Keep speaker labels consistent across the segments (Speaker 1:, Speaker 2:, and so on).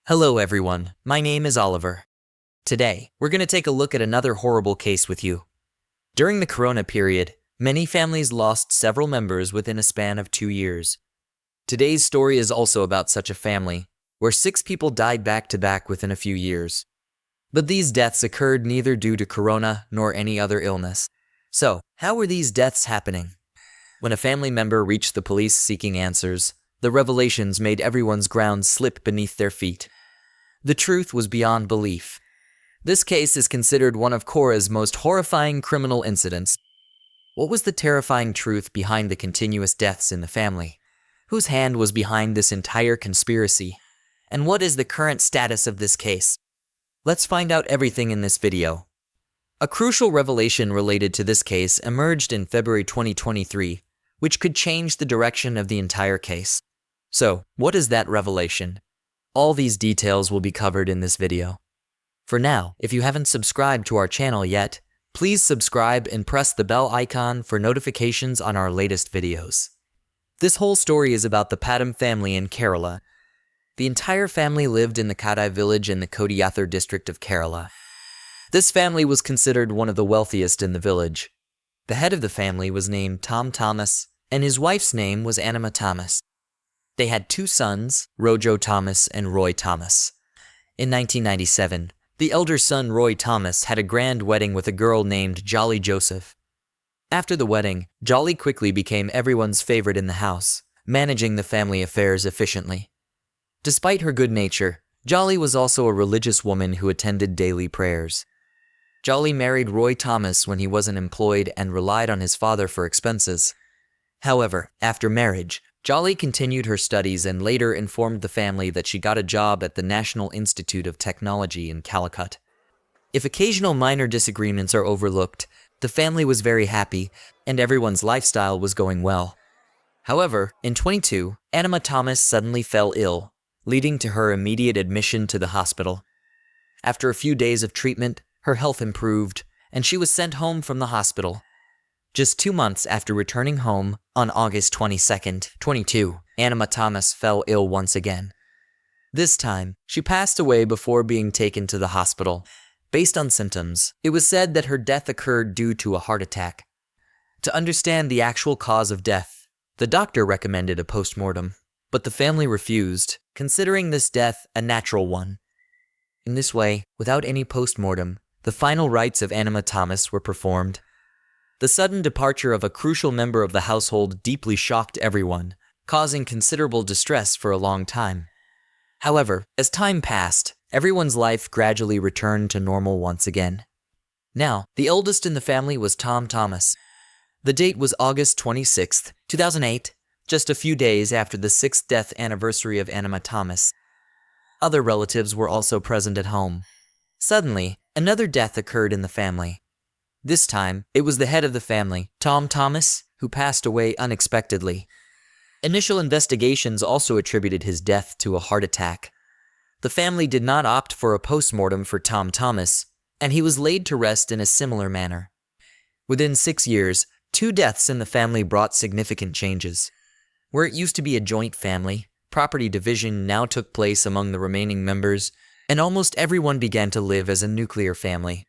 Speaker 1: Hello everyone, my name is Oliver. Today, we're going to take a look at another horrible case with you. During the Corona period, many families lost several members within a span of 2 years. Today's story is also about such a family, where 6 people died back to back within a few years. But these deaths occurred neither due to Corona nor any other illness. So, how were these deaths happening? When a family member reached the police seeking answers, the revelations made everyone's ground slip beneath their feet. The truth was beyond belief. This case is considered one of Korea's most horrifying criminal incidents. What was the terrifying truth behind the continuous deaths in the family? Whose hand was behind this entire conspiracy? And what is the current status of this case? Let's find out everything in this video. A crucial revelation related to this case emerged in February 2023, which could change the direction of the entire case. So, what is that revelation? All these details will be covered in this video. For now, if you haven't subscribed to our channel yet, please subscribe and press the bell icon for notifications on our latest videos. This whole story is about the Padam family in Kerala. The entire family lived in the Kadai village in the Kodiyathr district of Kerala. This family was considered one of the wealthiest in the village. The head of the family was named Thomas, and his wife's name was Annamma Thomas. They had 2 sons, Rojo Thomas and Roy Thomas. In 1997, the elder son Roy Thomas had a grand wedding with a girl named Jolly Joseph. After the wedding, Jolly quickly became everyone's favorite in the house, managing the family affairs efficiently. Despite her good nature, Jolly was also a religious woman who attended daily prayers. Jolly married Roy Thomas when he wasn't employed and relied on his father for expenses. However, after marriage, Jolly continued her studies and later informed the family that she got a job at the National Institute of Technology in Calicut. If occasional minor disagreements are overlooked, the family was very happy and everyone's lifestyle was going well. However, in 2022, Annamma Thomas suddenly fell ill, leading to her immediate admission to the hospital. After a few days of treatment, her health improved and she was sent home from the hospital. Just 2 months after returning home, on August 22, 2022, Annamma Thomas fell ill once again. This time, she passed away before being taken to the hospital. Based on symptoms, it was said that her death occurred due to a heart attack. To understand the actual cause of death, the doctor recommended a postmortem, but the family refused, considering this death a natural one. In this way, without any postmortem, the final rites of Annamma Thomas were performed. The sudden departure of a crucial member of the household deeply shocked everyone, causing considerable distress for a long time. However, as time passed, everyone's life gradually returned to normal once again. Now, the eldest in the family was Thomas. The date was August 26, 2008, just a few days after the 6th death anniversary of Annamma Thomas. Other relatives were also present at home. Suddenly, another death occurred in the family. This time, it was the head of the family, Thomas, who passed away unexpectedly. Initial investigations also attributed his death to a heart attack. The family did not opt for a postmortem for Thomas, and he was laid to rest in a similar manner. Within 6 years, 2 deaths in the family brought significant changes. Where it used to be a joint family, property division now took place among the remaining members, and almost everyone began to live as a nuclear family.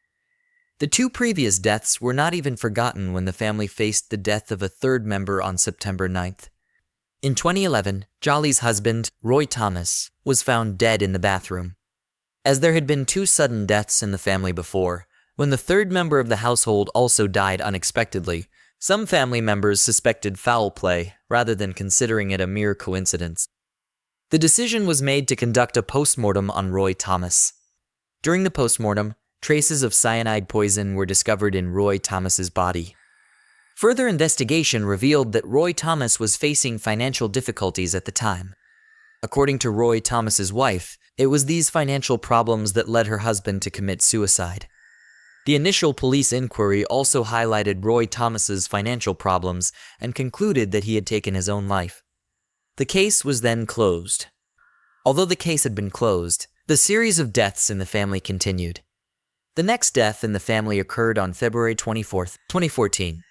Speaker 1: The 2 previous deaths were not even forgotten when the family faced the death of a 3rd member on September 9th. In 2011, Jolly's husband, Roy Thomas, was found dead in the bathroom. As there had been 2 sudden deaths in the family before, when the 3rd member of the household also died unexpectedly, some family members suspected foul play rather than considering it a mere coincidence. The decision was made to conduct a postmortem on Roy Thomas. During the postmortem, traces of cyanide poison were discovered in Roy Thomas's body. Further investigation revealed that Roy Thomas was facing financial difficulties at the time. According to Roy Thomas's wife, it was these financial problems that led her husband to commit suicide. The initial police inquiry also highlighted Roy Thomas's financial problems and concluded that he had taken his own life. The case was then closed. Although the case had been closed, the series of deaths in the family continued. The next death in the family occurred on February 24, 2014.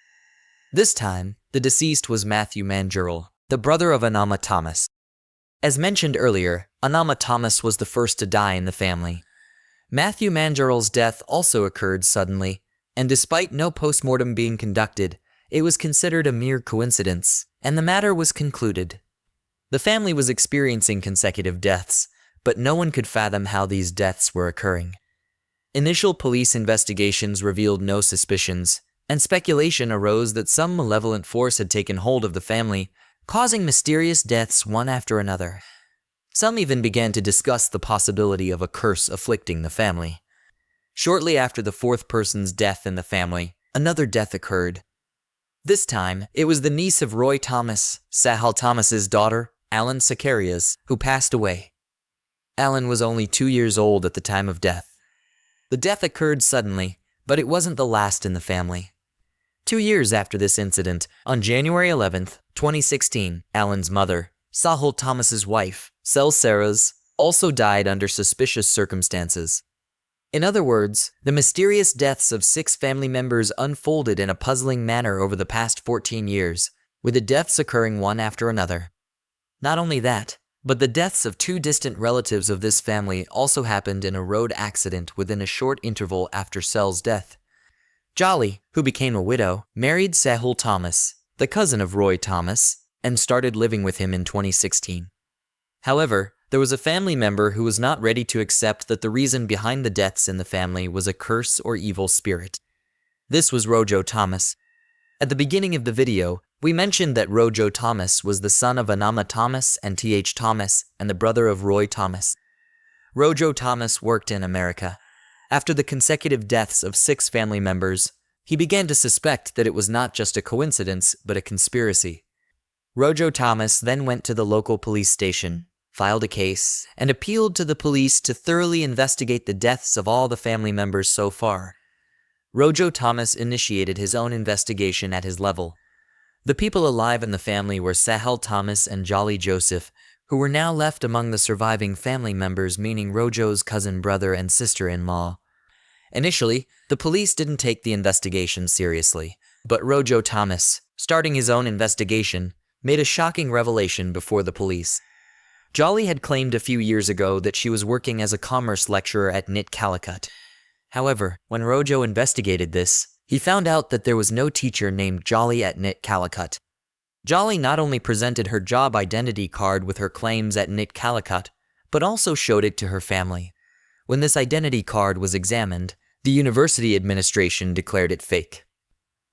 Speaker 1: This time, the deceased was Matthew Manjurl, the brother of Annamma Thomas. As mentioned earlier, Annamma Thomas was the first to die in the family. Matthew Mangerel's death also occurred suddenly, and despite no post-mortem being conducted, it was considered a mere coincidence, and the matter was concluded. The family was experiencing consecutive deaths, but no one could fathom how these deaths were occurring. Initial police investigations revealed no suspicions, and speculation arose that some malevolent force had taken hold of the family, causing mysterious deaths one after another. Some even began to discuss the possibility of a curse afflicting the family. Shortly after the fourth person's death in the family, another death occurred. This time, it was the niece of Roy Thomas, Sahal Thomas's daughter, Alan Sakarias, who passed away. Alan was only 2 years old at the time of death. The death occurred suddenly, but it wasn't the last in the family. 2 years after this incident, on January 11th, 2016, Alan's mother, Sahal Thomas's wife, Sel Saras, also died under suspicious circumstances. In other words, the mysterious deaths of 6 family members unfolded in a puzzling manner over the past 14 years, with the deaths occurring one after another. Not only that, but the deaths of 2 distant relatives of this family also happened in a road accident within a short interval after Sel's death. Jolly, who became a widow, married Sahal Thomas, the cousin of Roy Thomas, and started living with him in 2016. However, there was a family member who was not ready to accept that the reason behind the deaths in the family was a curse or evil spirit. This was Rojo Thomas. At the beginning of the video, we mentioned that Rojo Thomas was the son of Annamma Thomas and T.H. Thomas and the brother of Roy Thomas. Rojo Thomas worked in America. After the consecutive deaths of 6 family members, he began to suspect that it was not just a coincidence, but a conspiracy. Rojo Thomas then went to the local police station, filed a case, and appealed to the police to thoroughly investigate the deaths of all the family members so far. Rojo Thomas initiated his own investigation at his level. The people alive in the family were Sahal Thomas and Jolly Joseph, who were now left among the surviving family members, meaning Rojo's cousin brother and sister-in-law. Initially, the police didn't take the investigation seriously, but Rojo Thomas, starting his own investigation, made a shocking revelation before the police. Jolly had claimed a few years ago that she was working as a commerce lecturer at NIT Calicut. However, when Rojo investigated this, he found out that there was no teacher named Jolly at NIT Calicut. Jolly not only presented her job identity card with her claims at NIT Calicut, but also showed it to her family. When this identity card was examined, the university administration declared it fake.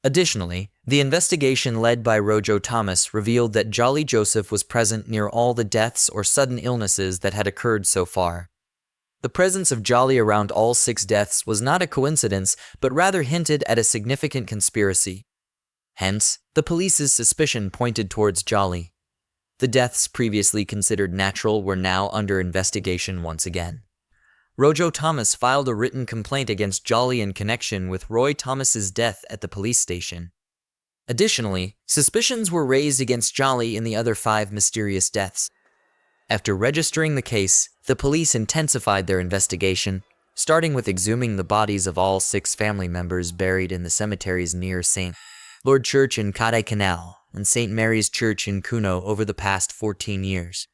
Speaker 1: Additionally, the investigation led by Rojo Thomas revealed that Jolly Joseph was present near all the deaths or sudden illnesses that had occurred so far. The presence of Jolly around all 6 deaths was not a coincidence, but rather hinted at a significant conspiracy. Hence, the police's suspicion pointed towards Jolly. The deaths previously considered natural were now under investigation once again. Rojo Thomas filed a written complaint against Jolly in connection with Roy Thomas's death at the police station. Additionally, suspicions were raised against Jolly in the other 5 mysterious deaths. After registering the case, the police intensified their investigation, starting with exhuming the bodies of all 6 family members buried in the cemeteries near St. Lord Church in Kodaikanal and St. Mary's Church in Kuno over the past 14 years.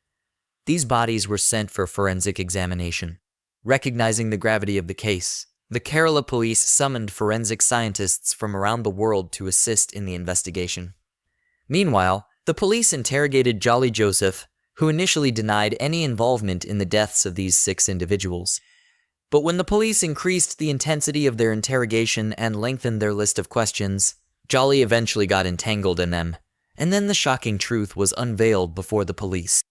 Speaker 1: These bodies were sent for forensic examination. Recognizing the gravity of the case, the Kerala police summoned forensic scientists from around the world to assist in the investigation. Meanwhile, the police interrogated Jolly Joseph, who initially denied any involvement in the deaths of these 6 individuals. But when the police increased the intensity of their interrogation and lengthened their list of questions, Jolly eventually got entangled in them, and then the shocking truth was unveiled before the police.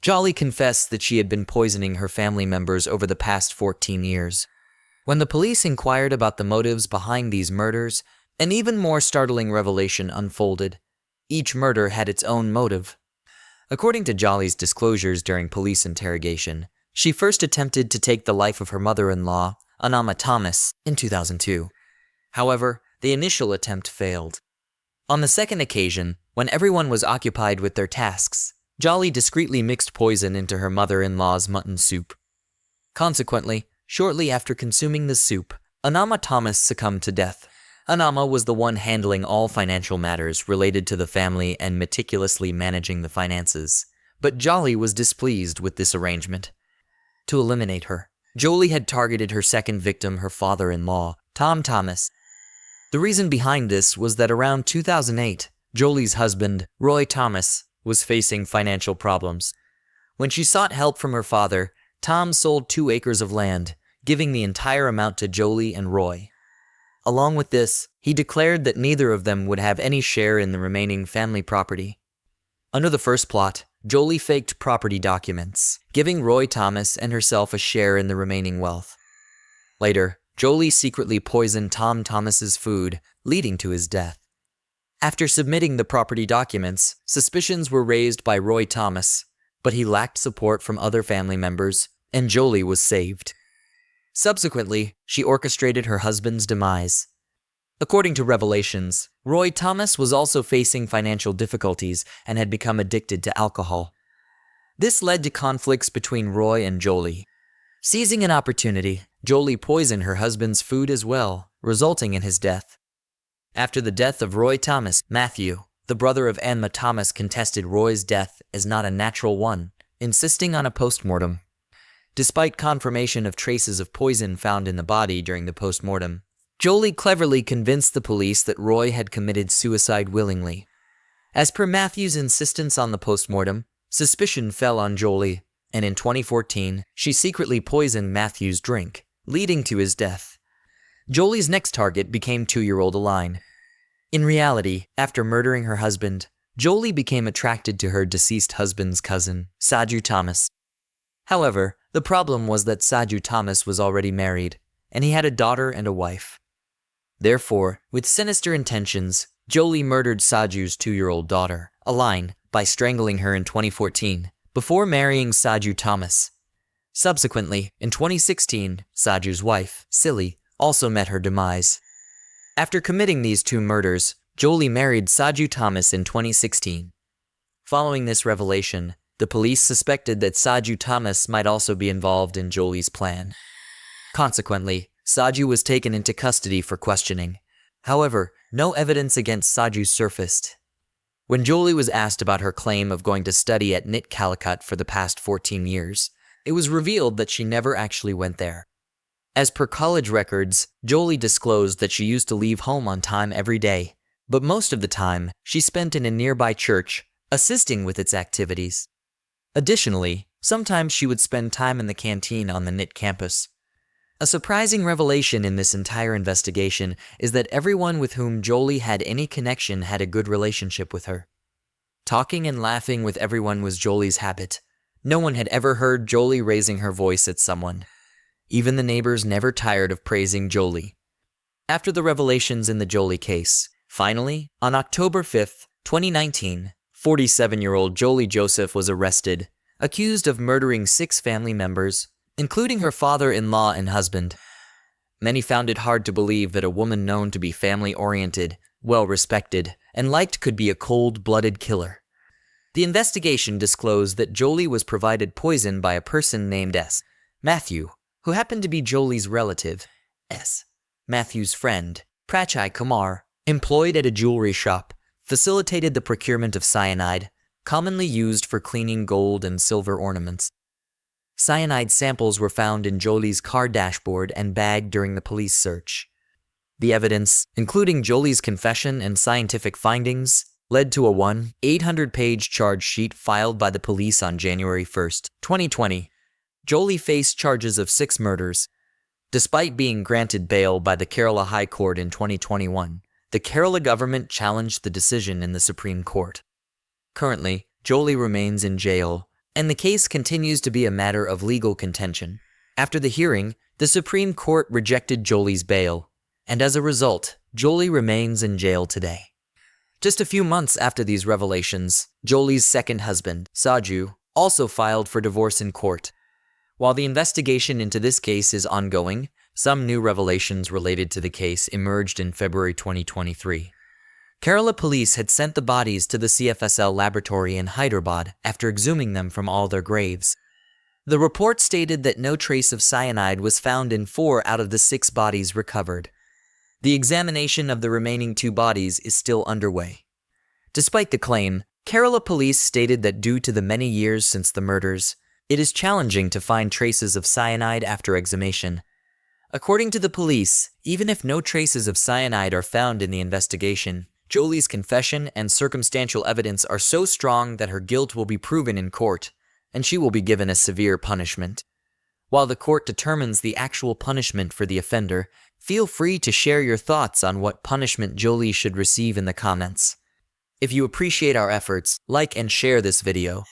Speaker 1: Jolly confessed that she had been poisoning her family members over the past 14 years. When the police inquired about the motives behind these murders, an even more startling revelation unfolded. Each murder had its own motive. According to Jolly's disclosures during police interrogation, she first attempted to take the life of her mother-in-law, Annamma Thomas, in 2002. However, the initial attempt failed. On the second occasion, when everyone was occupied with their tasks, Jolly discreetly mixed poison into her mother-in-law's mutton soup. Consequently, shortly after consuming the soup, Annamma Thomas succumbed to death. Annamma was the one handling all financial matters related to the family and meticulously managing the finances, but Jolie was displeased with this arrangement. To eliminate her, Jolie had targeted her second victim, her father-in-law, Tom Thomas. The reason behind this was that around 2008, Jolie's husband, Roy Thomas, was facing financial problems. When she sought help from her father, Tom sold 2 acres of land, giving the entire amount to Jolie and Roy. Along with this, he declared that neither of them would have any share in the remaining family property. Under the first plot, Jolie faked property documents, giving Roy Thomas and herself a share in the remaining wealth. Later, Jolie secretly poisoned Tom Thomas's food, leading to his death. After submitting the property documents, suspicions were raised by Roy Thomas, but he lacked support from other family members, and Jolie was saved. Subsequently, she orchestrated her husband's demise. According to revelations, Roy Thomas was also facing financial difficulties and had become addicted to alcohol. This led to conflicts between Roy and Jolie. Seizing an opportunity, Jolie poisoned her husband's food as well, resulting in his death. After the death of Roy Thomas, Matthew, the brother of Annamma Thomas, contested Roy's death as not a natural one, insisting on a postmortem. Despite confirmation of traces of poison found in the body during the postmortem, Jolie cleverly convinced the police that Roy had committed suicide willingly. As per Matthew's insistence on the postmortem, suspicion fell on Jolie, and in 2014, she secretly poisoned Matthew's drink, leading to his death. Jolie's next target became 2-year-old Aline. In reality, after murdering her husband, Jolie became attracted to her deceased husband's cousin, Saju Thomas. However, the problem was that Saju Thomas was already married, and he had a daughter and a wife. Therefore, with sinister intentions, Jolie murdered Saju's 2-year-old daughter, Aline, by strangling her in 2014, before marrying Saju Thomas. Subsequently, in 2016, Saju's wife, Silly, also met her demise. After committing these 2 murders, Jolie married Saju Thomas in 2016. Following this revelation, the police suspected that Saju Thomas might also be involved in Jolie's plan. Consequently, Saju was taken into custody for questioning. However, no evidence against Saju surfaced. When Jolie was asked about her claim of going to study at NIT Calicut for the past 14 years, it was revealed that she never actually went there. As per college records, Jolie disclosed that she used to leave home on time every day, but most of the time, she spent in a nearby church, assisting with its activities. Additionally, sometimes she would spend time in the canteen on the NIT campus. A surprising revelation in this entire investigation is that everyone with whom Jolie had any connection had a good relationship with her. Talking and laughing with everyone was Jolie's habit. No one had ever heard Jolie raising her voice at someone. Even the neighbors never tired of praising Jolie. After the revelations in the Jolie case, finally, on October 5, 2019, 47-year-old Jolie Joseph was arrested, accused of murdering 6 family members, including her father-in-law and husband. Many found it hard to believe that a woman known to be family-oriented, well-respected, and liked could be a cold-blooded killer. The investigation disclosed that Jolie was provided poison by a person named S. Matthew, who happened to be Jolie's relative. S. Matthew's friend, Prachai Kumar, employed at a jewelry shop, facilitated the procurement of cyanide, commonly used for cleaning gold and silver ornaments. Cyanide samples were found in Jolie's car dashboard and bag during the police search. The evidence, including Jolie's confession and scientific findings, led to a 800-page charge sheet filed by the police on January 1, 2020. Jolie faced charges of 6 murders. Despite being granted bail by the Kerala High Court in 2021, the Kerala government challenged the decision in the Supreme Court. Currently, Jolie remains in jail, and the case continues to be a matter of legal contention. After the hearing, the Supreme Court rejected Jolie's bail, and as a result, Jolie remains in jail today. Just a few months after these revelations, Jolie's second husband, Saju, also filed for divorce in court. While the investigation into this case is ongoing, some new revelations related to the case emerged in February 2023. Kerala police had sent the bodies to the CFSL laboratory in Hyderabad after exhuming them from all their graves. The report stated that no trace of cyanide was found in 4 out of the 6 bodies recovered. The examination of the remaining 2 bodies is still underway. Despite the claim, Kerala police stated that due to the many years since the murders, it is challenging to find traces of cyanide after exhumation. According to the police, even if no traces of cyanide are found in the investigation, Jolie's confession and circumstantial evidence are so strong that her guilt will be proven in court, and she will be given a severe punishment. While the court determines the actual punishment for the offender, feel free to share your thoughts on what punishment Jolie should receive in the comments. If you appreciate our efforts, like and share this video.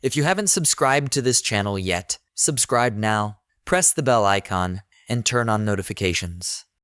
Speaker 1: If you haven't subscribed to this channel yet, subscribe now, press the bell icon, and turn on notifications.